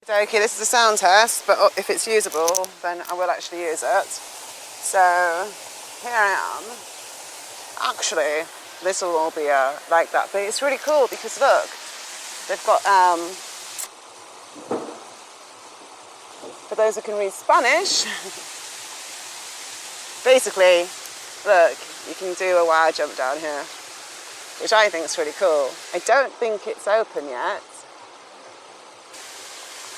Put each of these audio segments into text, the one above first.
Okay, this is a sound test, but if it's usable, then I will actually use it. So, here I am. Actually, this will all be like that, but it's really cool because look, they've got, for those who can read Spanish, basically, look, you can do a wire jump down here, which I think is really cool. I don't think it's open yet,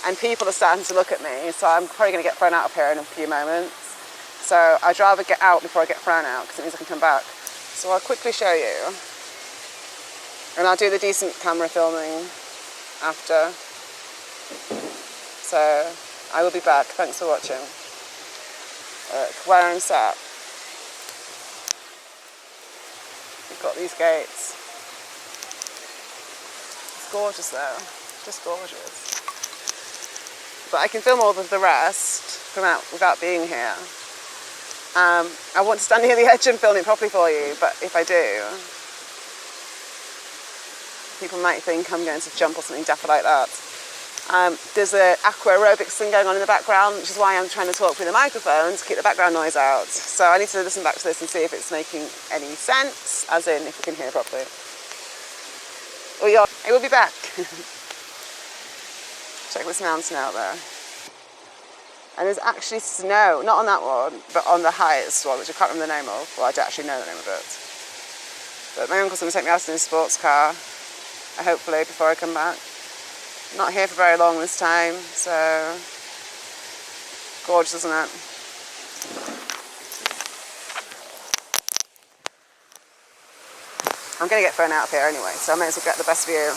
and people are starting to look at me, so I'm probably going to get thrown out of here in a few moments. So I'd rather get out before I get thrown out, because it means I can come back. So I'll quickly show you, and I'll do the decent camera filming after. So I will be back. Thanks for watching. Look, where I'm sat. We've got these gates. It's gorgeous though, just gorgeous. But I can film all of the rest from out without being here. I want to stand near the edge and film it properly for you, but if I do, people might think I'm going to jump or something daft like that. There's an aqua aerobics thing going on in the background, which is why I'm trying to talk through the microphone to keep the background noise out. So I need to listen back to this and see if it's making any sense, as in if you can hear properly. Oh yeah, I will be back. Check this mountain out there. And there's actually snow, not on that one, but on the highest one, which I can't remember the name of. Well, I don't actually know the name of it. But my uncle's going to take me out in his sports car, hopefully, before I come back. I'm not here for very long this time, so gorgeous, isn't it? I'm going to get thrown out of here anyway, so I may as well get the best view.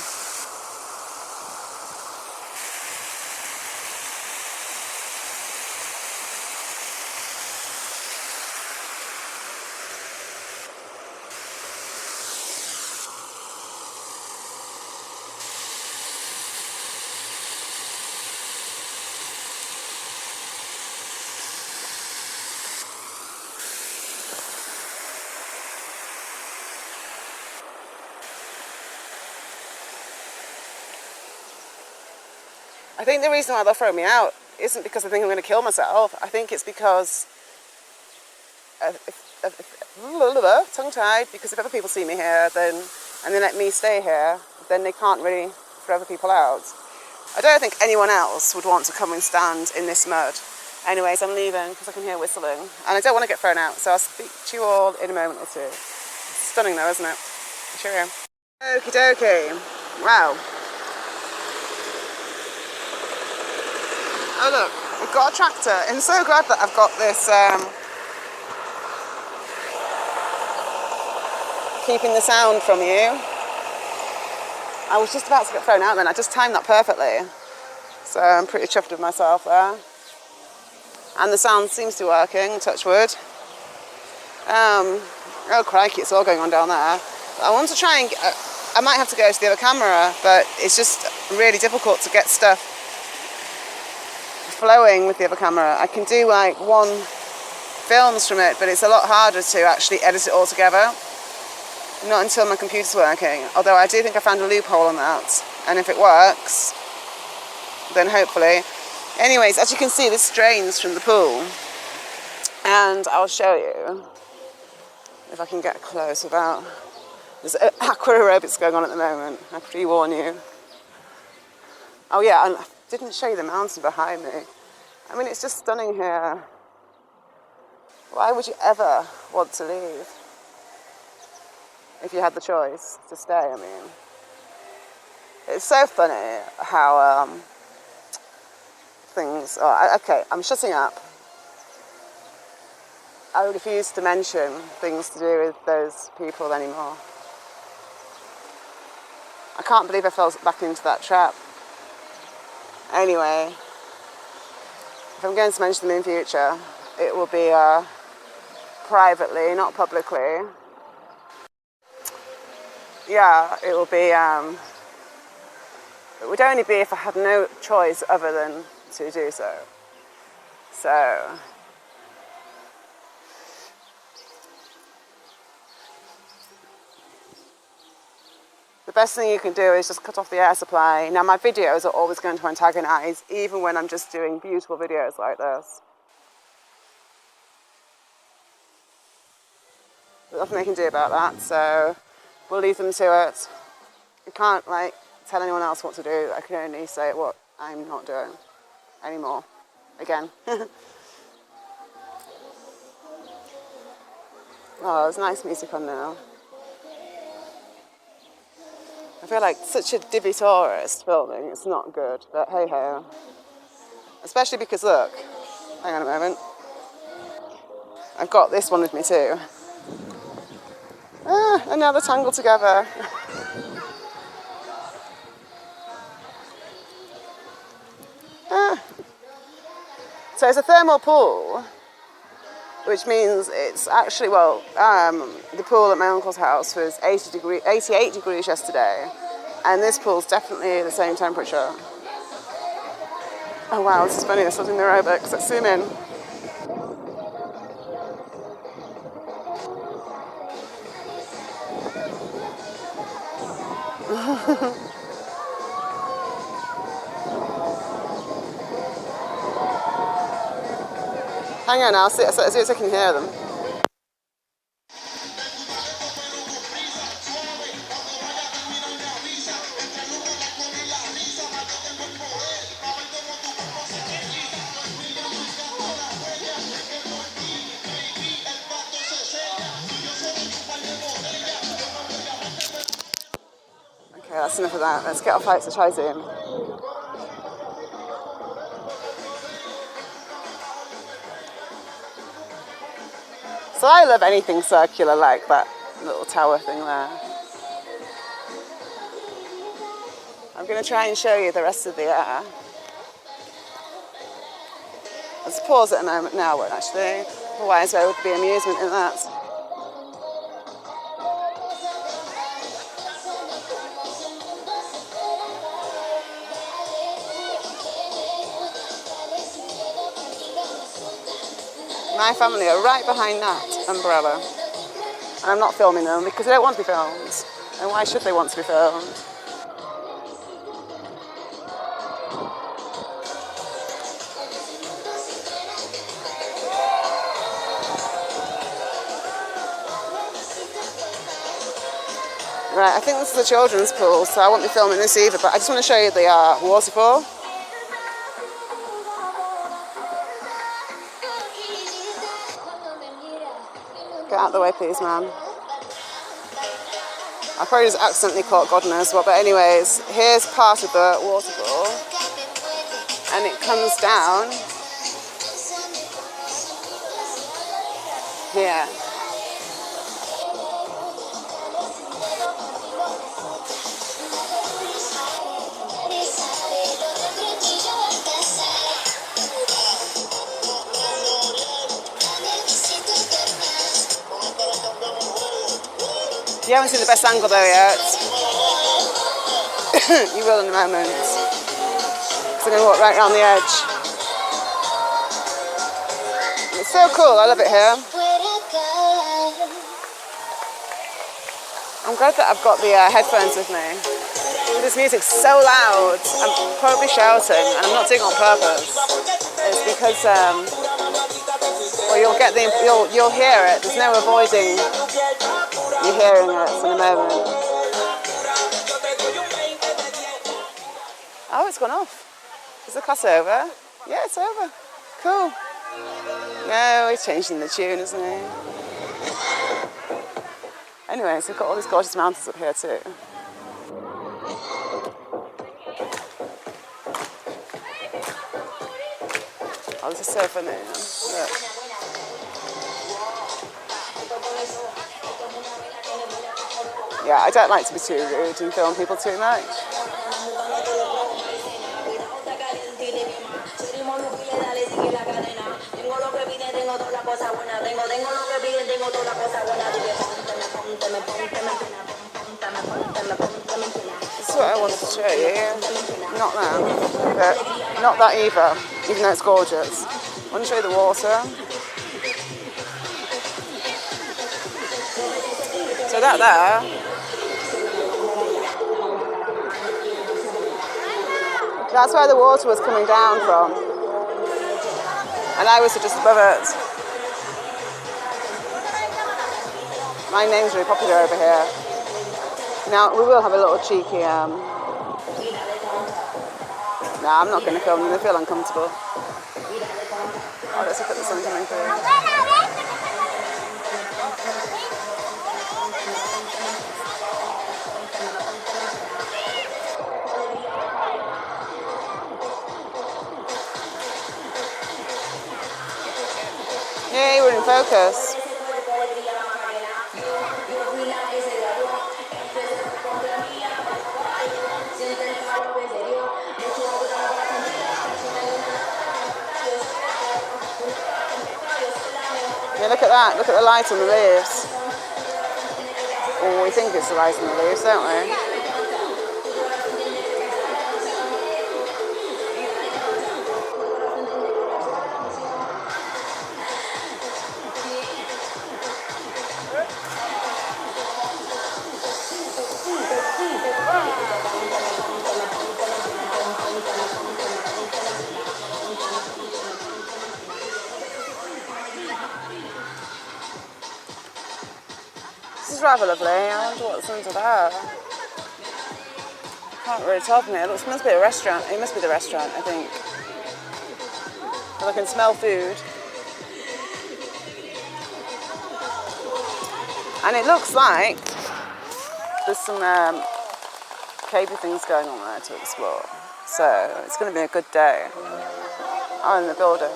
I think the reason why they'll throw me out isn't because I think I'm going to kill myself. I think it's because, tongue-tied, because if other people see me here and they let me stay here, then they can't really throw other people out. I don't think anyone else would want to come and stand in this mud. Anyways, I'm leaving because I can hear whistling. And I don't want to get thrown out, so I'll speak to you all in a moment or two. It's stunning though, isn't it? Cheerio. Okie dokie. Wow. Oh look, we've got a tractor. I'm so glad that I've got this keeping the sound from you. I was just about to get thrown out then. I just timed that perfectly. So I'm pretty chuffed with myself there. And the sound seems to be working, touch wood. Oh crikey, it's all going on down there. I want to try and, I might have to go to the other camera, but it's just really difficult to get stuff flowing with the other camera. I can do like one films from it, but it's a lot harder to actually edit it all together. Not until my computer's working. Although I do think I found a loophole on that. And if it works, then hopefully. Anyways, as you can see, this drains from the pool. And I'll show you if I can get close without... There's aqua aerobics going on at the moment. I pre-warn you. Oh yeah, and I didn't show you the mountain behind me. I mean, it's just stunning here. Why would you ever want to leave? If you had the choice to stay, I mean. It's so funny how things... Oh, okay, I'm shutting up. I refuse to mention things to do with those people anymore. I can't believe I fell back into that trap. Anyway, if I'm going to mention them in future, it will be privately, not publicly. Yeah, it will be, it would only be if I had no choice other than to do so. So, the best thing you can do is just cut off the air supply. Now, my videos are always going to antagonise, even when I'm just doing beautiful videos like this. There's nothing they can do about that, so we'll leave them to it. You can't, like, tell anyone else what to do. I can only say what I'm not doing anymore. Again. Oh, there's nice music on now. I feel like such a divvy tourist filming. It's not good, but hey ho. Especially because, look, hang on a moment. I've got this one with me too. And now they're tangled together. So it's a thermal pool, which means it's actually, well, the pool at my uncle's house was 88 degrees yesterday, and this pool's definitely the same temperature. Oh wow, this is funny, they're still doing the aerobics. Let's zoom in. Hang on, I'll see if I can hear them. Okay, that's enough of that. Let's get off heights to try zoom. So I love anything circular like that little tower thing there. I'm going to try and show you the rest of the air. Let's pause it a moment now, actually. Otherwise there would be amusement in that. My family are right behind that umbrella. And I'm not filming them because they don't want to be filmed. And why should they want to be filmed? Right, I think this is a children's pool, so I won't be filming this either, but I just want to show you the waterfall. Get out of the way, please, man. I probably just accidentally caught God knows what, but anyways, here's part of the waterfall, and it comes down here. You haven't seen the best angle though yet. You will in a moment. So I'm going to walk right around the edge. It's so cool, I love it here. I'm glad that I've got the headphones with me. This music's so loud, I'm probably shouting, and I'm not doing it on purpose. It's because, well, you'll hear it. There's no avoiding. You're hearing it in a moment. Oh, it's gone off. Is the class over? Yeah, it's over. Cool. No, he's changing the tune, isn't he? Anyways, we've got all these gorgeous mountains up here too. Oh, this is so funny. Look. Yeah, I don't like to be too rude and film people too much. This is what I wanted to show you. Not that, but not that either, even though it's gorgeous. I want to show you the water. So that there That's where the water was coming down from. And I was just above it. My name's really popular over here. Now, we will have a little cheeky... No, I'm not going to film them. They feel uncomfortable. Oh, let's look at the sun coming through. Yay, we're in focus. Yeah, look at that. Look at the light on the leaves. Or we think it's the light on the leaves, don't we? This is rather lovely. I wonder what's under there. Can't really tell from here. It must be a restaurant. It must be the restaurant, I think. But I can smell food. And it looks like there's some cavey things going on there to explore. So it's going to be a good day. I'm in the building.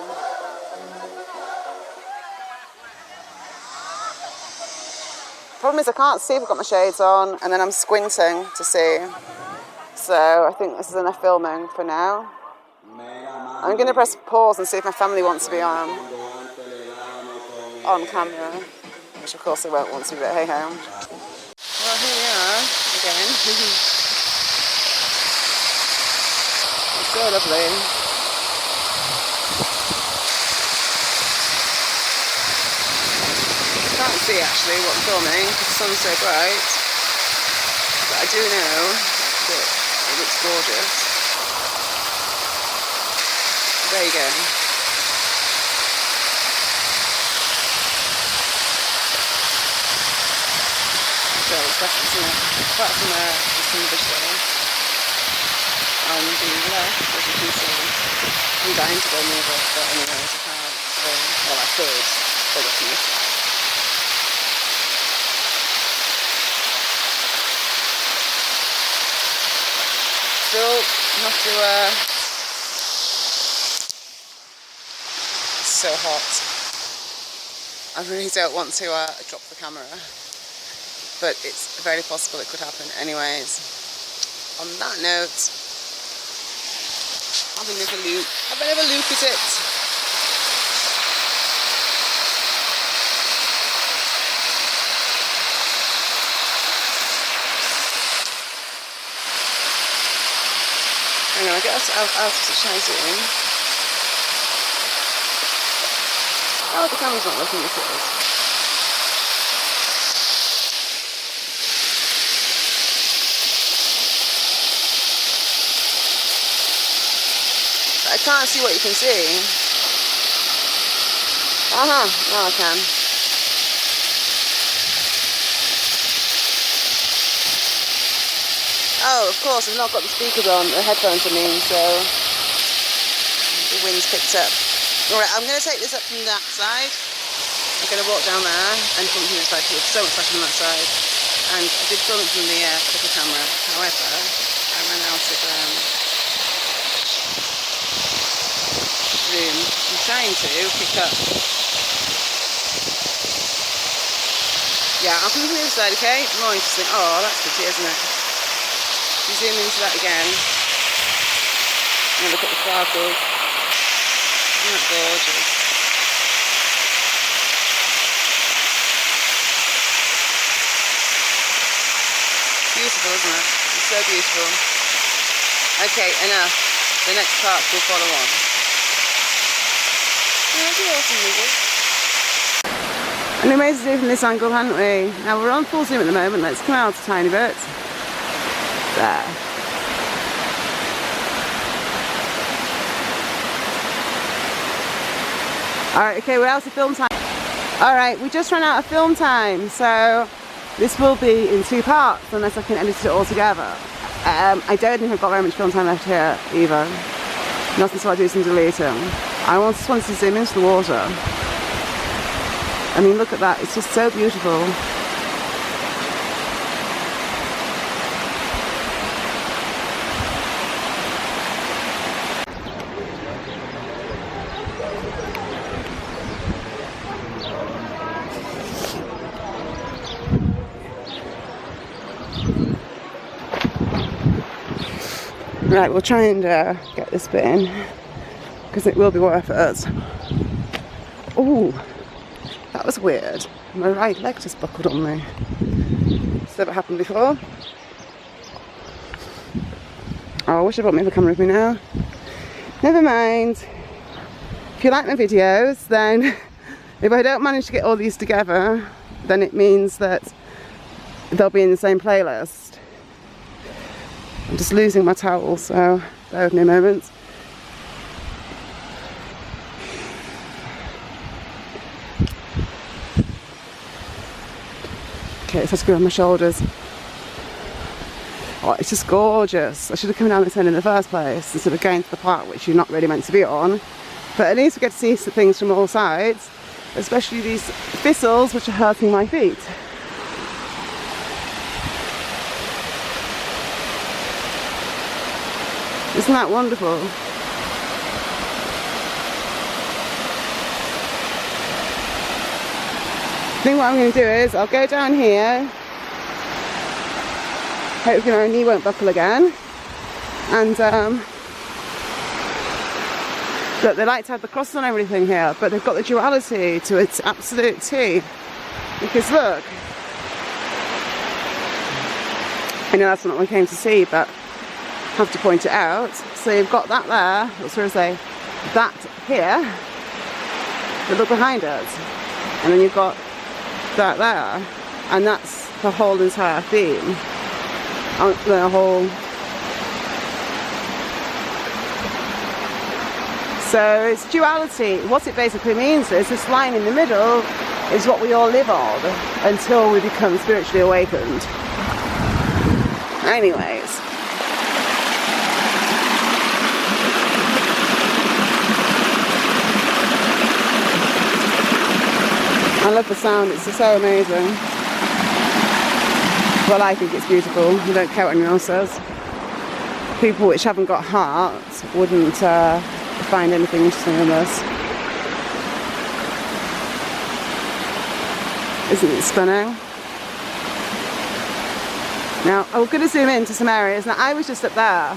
Problem is I can't see if I've got my shades on, and then I'm squinting to see. So I think this is enough filming for now. I'm going to press pause and see if my family wants to be on camera, which of course they won't want to, but hey ho. Well, here we are again. It's so lovely. I can't see actually what I'm filming because the sun's so bright, but I do know that it looks gorgeous. There you go. So it's definitely some, apart from just some rubbish there. On the left, as you can see, I'm dying to go move it, but anyways I can't. Well, I could, but it's me. Still have to, it's so hot. I really don't want to drop the camera, but it's very possible it could happen anyways. On that note, have another look at it. Hang on, I guess I'll try zoom. Oh, the camera's not looking at it. I can't see what you can see. Now I can. Oh, of course, I've not got the speakers on, the headphones I mean, so the wind's picked up. Alright, I'm going to take this up from that side. I'm going to walk down there and come from this side because it's so much better on that side. And I did film it from the clicker camera, however, I ran out of room. I'm trying to pick up. Yeah, I'll come from the other side, okay? More interesting. Oh, that's pretty, isn't it? You zoom into that again. And look at the sparkles. Isn't that gorgeous? Beautiful, isn't it? It's so beautiful. Okay, enough. The next part will follow on. Yeah, that'd be awesome, movie. And we made to do from this angle, hadn't we? Now we're on full zoom at the moment. Let's come out a tiny bit. There. Alright, okay, we're out of film time. Alright, we just ran out of film time, so this will be in 2 parts unless I can edit it all together. I don't think I've got very much film time left here either. Not until I do some deleting. I just wanted to zoom into the water. I mean, look at that, it's just so beautiful. Right, we'll try and get this bit in, because it will be worth it. Ooh, that was weird. My right leg just buckled on me. It's never happened before. Oh, I wish I brought my other camera with me now. Never mind. If you like my videos, then if I don't manage to get all these together, then it means that they'll be in the same playlist. I'm just losing my towel, so bear with me a moment. Okay, it's just go on my shoulders. Oh, it's just gorgeous. I should have come down this end in the first place instead of going to the part which you're not really meant to be on. But at least we get to see things from all sides, especially these thistles which are hurting my feet. Isn't that wonderful? I think what I'm going to do is I'll go down here. Hopefully my knee won't buckle again. And look, they like to have the crosses on everything here, but they've got the duality to its absolute T. Because look, I know that's not what we came to see, but have to point it out. So you've got that there, or sort of say that here, but look behind it, and then you've got that there, and that's the whole entire theme. The whole. So it's duality. What it basically means is this line in the middle is what we all live on until we become spiritually awakened. Anyways. I love the sound, it's just so amazing. Well, I think it's beautiful, I don't care what anyone else says. People which haven't got heart wouldn't find anything interesting in this. Isn't it stunning? Now, I'm going to zoom into some areas. Now, I was just up there.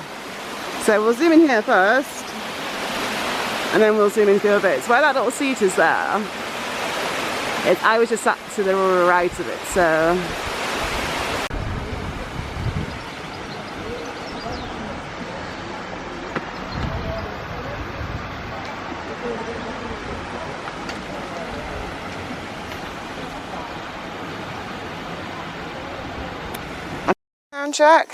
So we'll zoom in here first, and then we'll zoom into the other bits. Where that little seat is there, I was just sat to the right of it, so. Sound check.